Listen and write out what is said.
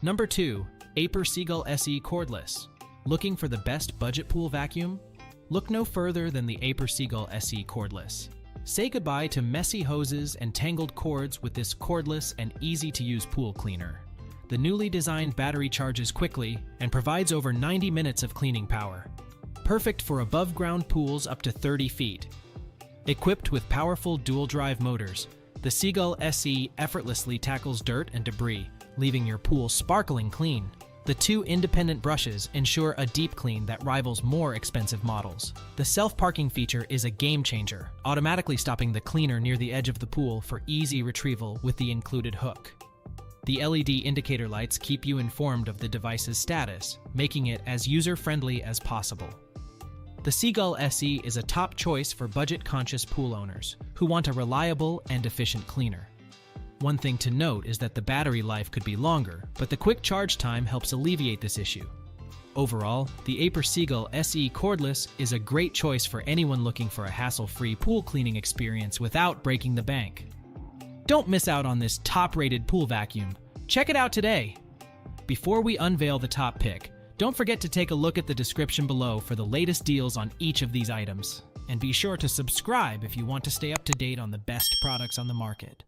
Number 2. AIPER Seagull SE Cordless. Looking for the best budget pool vacuum? Look no further than the AIPER Seagull SE Cordless. Say goodbye to messy hoses and tangled cords with this cordless and easy-to-use pool cleaner. The newly designed battery charges quickly and provides over 90 minutes of cleaning power. Perfect for above-ground pools up to 30 feet. Equipped with powerful dual-drive motors, the Seagull SE effortlessly tackles dirt and debris, leaving your pool sparkling clean. The 2 independent brushes ensure a deep clean that rivals more expensive models. The self-parking feature is a game-changer, automatically stopping the cleaner near the edge of the pool for easy retrieval with the included hook. The LED indicator lights keep you informed of the device's status, making it as user-friendly as possible. The Seagull SE is a top choice for budget-conscious pool owners who want a reliable and efficient cleaner. One thing to note is that the battery life could be longer, but the quick charge time helps alleviate this issue. Overall, the AIPER Seagull SE Cordless is a great choice for anyone looking for a hassle-free pool cleaning experience without breaking the bank. Don't miss out on this top-rated pool vacuum. Check it out today! Before we unveil the top pick, don't forget to take a look at the description below for the latest deals on each of these items. And be sure to subscribe if you want to stay up to date on the best products on the market.